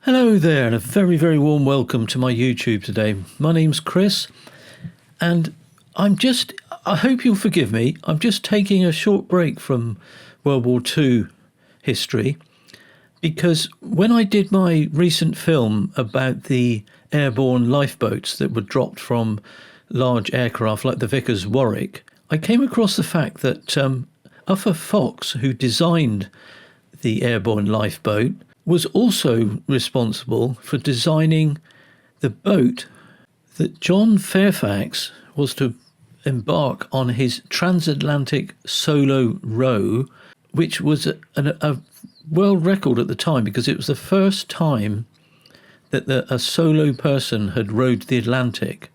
Hello there, and a very, very warm welcome to my YouTube today. My name's Chris, and I hope you'll forgive me, I'm just taking a short break from World War II history, because when I did my recent film about the airborne lifeboats that were dropped from large aircraft like the Vickers Warwick, I came across the fact that Uffa Fox, who designed the airborne lifeboat, was also responsible for designing the boat that John Fairfax was to embark on his transatlantic solo row, which was a world record at the time because it was the first time that a solo person had rowed the Atlantic.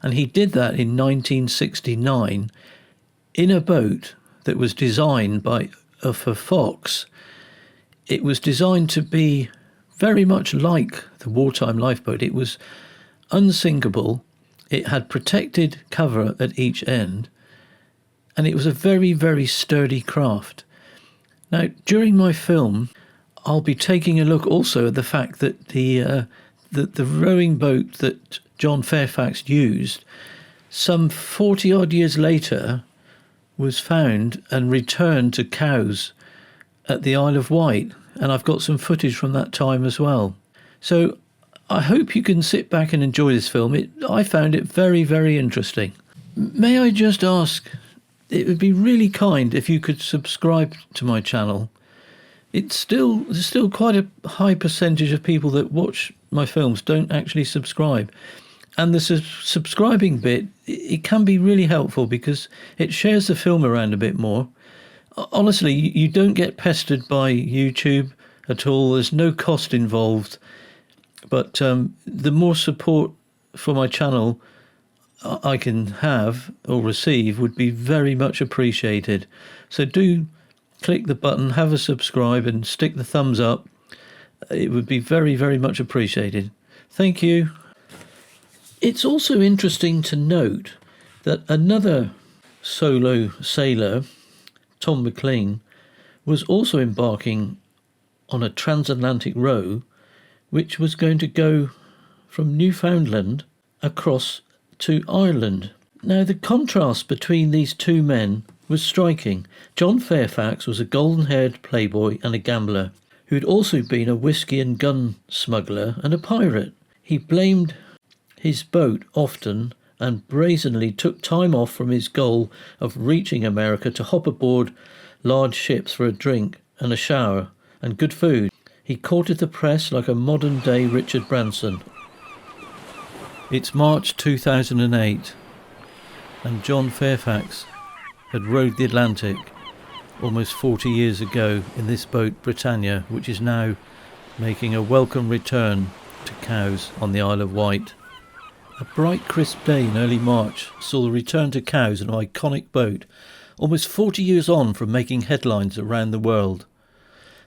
And he did that in 1969 in a boat that was designed by Uffa Fox. It was designed to be very much like the wartime lifeboat. It was unsinkable. It had protected cover at each end. And it was a very, very sturdy craft. Now, during my film, I'll be taking a look also at the fact that the rowing boat that John Fairfax used, some 40-odd years later, was found and returned to Cowes at the Isle of Wight, and I've got some footage from that time as well. So I hope you can sit back and enjoy this film. I found it very, very interesting. May I just ask, it would be really kind if you could subscribe to my channel. There's still quite a high percentage of people that watch my films don't actually subscribe. And the subscribing bit, it can be really helpful because it shares the film around a bit more. Honestly, you don't get pestered by YouTube at all. There's no cost involved. But the more support for my channel I can have or receive would be very much appreciated. So do click the button, have a subscribe and stick the thumbs up. It would be very, very much appreciated. Thank you. It's also interesting to note that another solo sailor, Tom McLean, was also embarking on a transatlantic row which was going to go from Newfoundland across to Ireland. Now, the contrast between these two men was striking. John Fairfax was a golden-haired playboy and a gambler who had also been a whiskey and gun smuggler and a pirate. He blamed his boat often and brazenly took time off from his goal of reaching America to hop aboard large ships for a drink and a shower and good food. He courted the press like a modern-day Richard Branson. It's March 2008, and John Fairfax had rowed the Atlantic almost 40 years ago in this boat, Britannia, which is now making a welcome return to Cowes on the Isle of Wight. A bright, crisp day in early March saw the return to Cowes an iconic boat, almost 40 years on from making headlines around the world.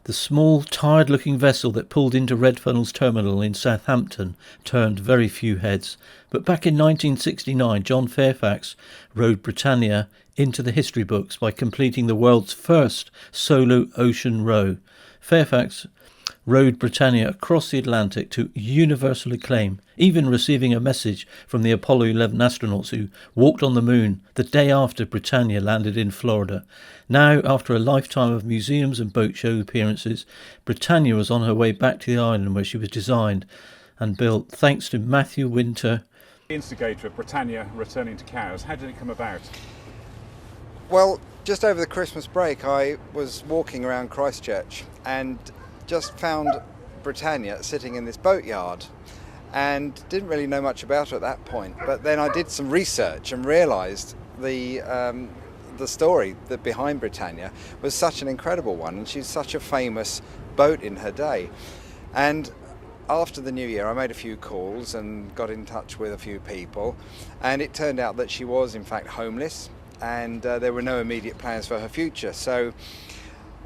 The small, tired-looking vessel that pulled into Redfunnels Terminal in Southampton turned very few heads, but back in 1969 John Fairfax rowed Britannia into the history books by completing the world's first solo ocean row. Fairfax rowed Britannia across the Atlantic to universal acclaim, even receiving a message from the Apollo 11 astronauts who walked on the moon the day after Britannia landed in Florida. Now, after a lifetime of museums and boat show appearances, Britannia was on her way back to the island where she was designed and built thanks to Matthew Winter. The instigator of Britannia returning to Cowes, how did it come about? Well, just over the Christmas break I was walking around Christchurch and just found Britannia sitting in this boatyard and didn't really know much about her at that point, but then I did some research and realised the story that behind Britannia was such an incredible one, and she's such a famous boat in her day. And after the new year I made a few calls and got in touch with a few people, and it turned out that she was in fact homeless and there were no immediate plans for her future. So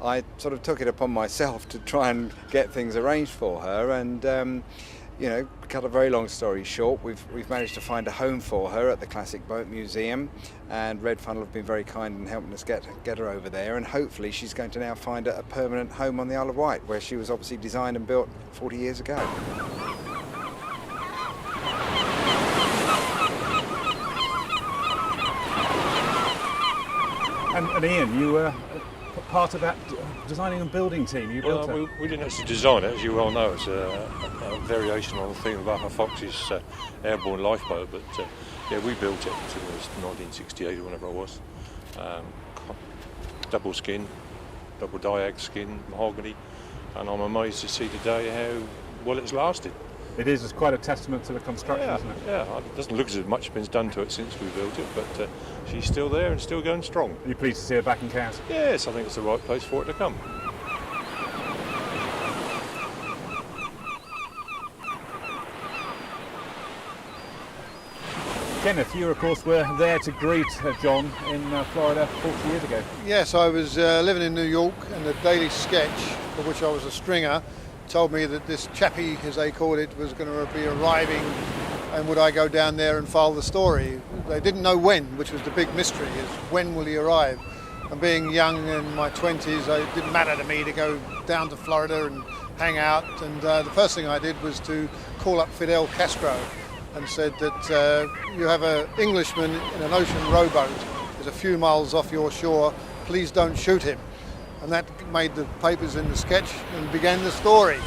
I sort of took it upon myself to try and get things arranged for her, and You know, cut a very long story short, we've managed to find a home for her at the Classic Boat Museum, and Red Funnel have been very kind in helping us get her over there, and hopefully she's going to now find a permanent home on the Isle of Wight, where she was obviously designed and built 40 years ago. And Ian, you were part of that designing and building team. You built it. We didn't actually design it, as you well know. It's a variation on the theme of Uffa Fox's airborne lifeboat, but yeah, we built it. It was 1968 or whenever it was. Double skin, double diag skin, mahogany, and I'm amazed to see today how well it's lasted. It is. It's quite a testament to the construction, Yeah, isn't it? yeah. It doesn't look as if much has been done to it since we built it, but she's still there and still going strong. Are you pleased to see her back in Cowes? Yes, I think it's the right place for it to come. Kenneth, you of course were there to greet John in Florida 40 years ago. Yes, I was living in New York, and the Daily Sketch, for which I was a stringer, told me that this chappie, as they called it, was going to be arriving, and would I go down there and follow the story. They didn't know when, which was the big mystery, is when will he arrive? And being young in my 20s, it didn't matter to me to go down to Florida and hang out, and the first thing I did was to call up Fidel Castro and said that you have an Englishman in an ocean rowboat, is a few miles off your shore, please don't shoot him. And that made the papers in the Sketch and began the story.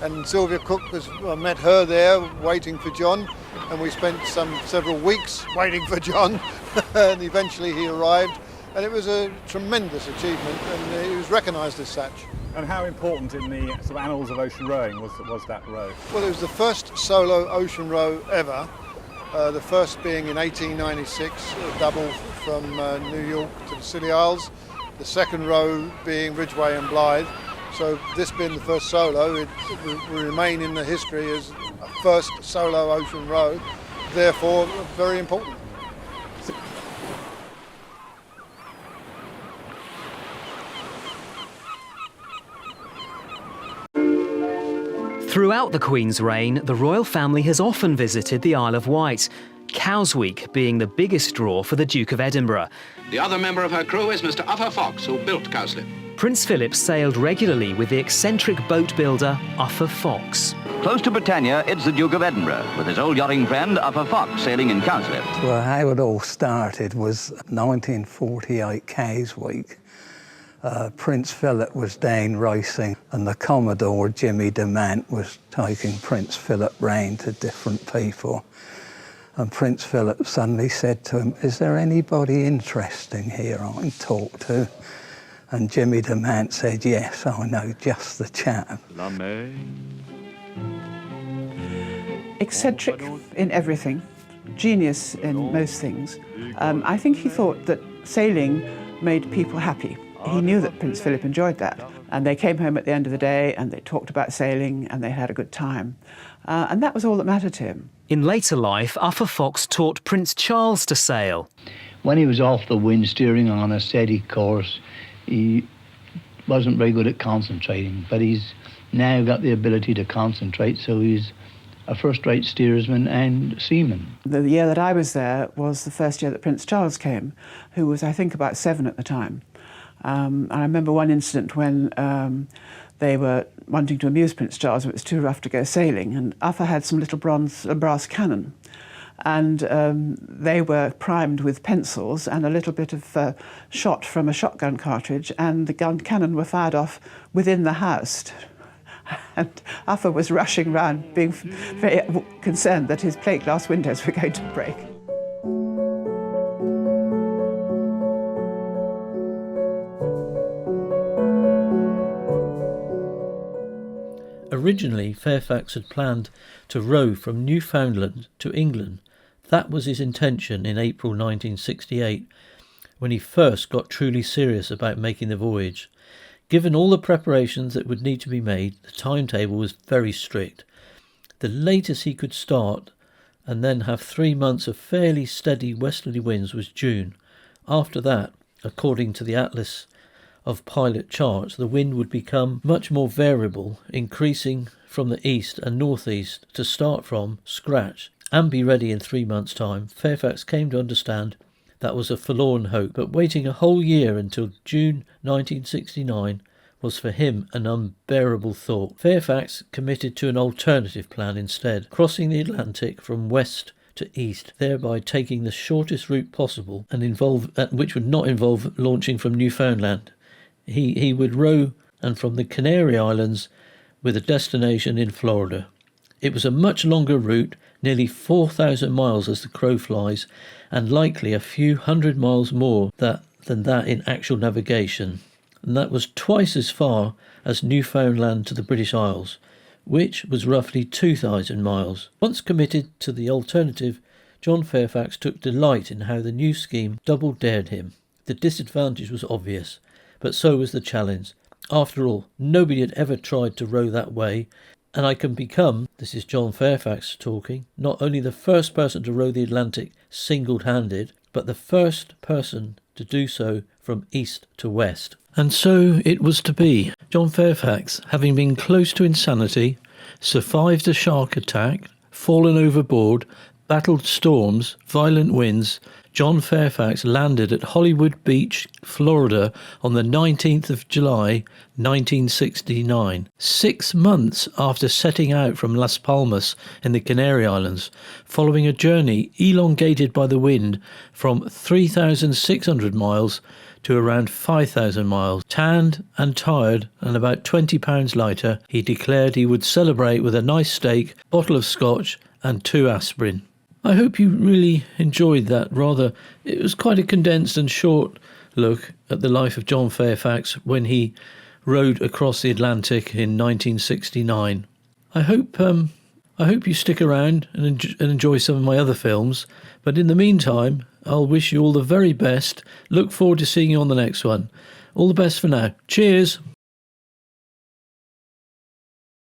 And Sylvia Cook I met her there waiting for John, and we spent several weeks waiting for John, and eventually he arrived. And it was a tremendous achievement, and he was recognised as such. And how important in the sort of annals of ocean rowing was that row? Well, it was the first solo ocean row ever, the first being in 1896, a double from New York to the Scilly Isles, the second row being Ridgeway and Blythe. So this being the first solo, it will remain in the history as a first solo ocean row, therefore very important. Throughout the Queen's reign, the royal family has often visited the Isle of Wight, Cowes Week being the biggest draw for the Duke of Edinburgh. The other member of her crew is Mr. Uffa Fox, who built Cowslip. Prince Philip sailed regularly with the eccentric boat builder Uffa Fox. Close to Britannia, it's the Duke of Edinburgh, with his old yachting friend Uffa Fox sailing in Cowslip. Well, how it all started was 1948 Cowes Week. Prince Philip was down racing, and the Commodore, Jimmy Demant, was taking Prince Philip round to different people. And Prince Philip suddenly said to him, "Is there anybody interesting here I can talk to?" And Jimmy Demant said, "Yes, I know just the chap." Eccentric in everything, genius in most things. I think he thought that sailing made people happy. He knew that Prince Philip enjoyed that. And they came home at the end of the day and they talked about sailing and they had a good time. And that was all that mattered to him. In later life, Uffa Fox taught Prince Charles to sail. When he was off the wind steering on a steady course, he wasn't very good at concentrating, but he's now got the ability to concentrate, so he's a first-rate steersman and seaman. The year that I was there was the first year that Prince Charles came, who was, I think, about 7 at the time. And I remember one incident when they were wanting to amuse Prince Charles, but it was too rough to go sailing, and Uffa had some little brass cannon, and they were primed with pencils and a little bit of shot from a shotgun cartridge, and the cannon were fired off within the house. And Uffa was rushing round, being very concerned that his plate glass windows were going to break. Originally, Fairfax had planned to row from Newfoundland to England. That was his intention in April 1968, when he first got truly serious about making the voyage. Given all the preparations that would need to be made, the timetable was very strict. The latest he could start and then have 3 months of fairly steady westerly winds was June. After that, according to the Atlas of pilot charts, the wind would become much more variable, increasing from the east and northeast to start from scratch and be ready in 3 months' time, Fairfax came to understand that was a forlorn hope, but waiting a whole year until June 1969 was for him an unbearable thought. Fairfax committed to an alternative plan instead, crossing the Atlantic from west to east, thereby taking the shortest route possible and which would not involve launching from Newfoundland. He would row and from the Canary Islands with a destination in Florida. It was a much longer route, nearly 4,000 miles as the crow flies, and likely a few hundred miles more than that in actual navigation. And that was twice as far as Newfoundland to the British Isles, which was roughly 2,000 miles. Once committed to the alternative, John Fairfax took delight in how the new scheme double-dared him. The disadvantage was obvious, but so was the challenge. After all, nobody had ever tried to row that way, and I can become, this is John Fairfax talking, not only the first person to row the Atlantic single-handed, but the first person to do so from east to west. And so it was to be. John Fairfax, having been close to insanity, survived a shark attack, fallen overboard, battled storms, violent winds, John Fairfax landed at Hollywood Beach, Florida on the 19th of July, 1969, 6 months after setting out from Las Palmas in the Canary Islands, following a journey elongated by the wind from 3,600 miles to around 5,000 miles. Tanned and tired and about 20 pounds lighter, he declared he would celebrate with a nice steak, bottle of scotch and 2 aspirin. I hope you really enjoyed that. It was quite a condensed and short look at the life of John Fairfax when he rowed across the Atlantic in 1969. I hope you stick around and enjoy some of my other films. But in the meantime, I'll wish you all the very best. Look forward to seeing you on the next one. All the best for now. Cheers.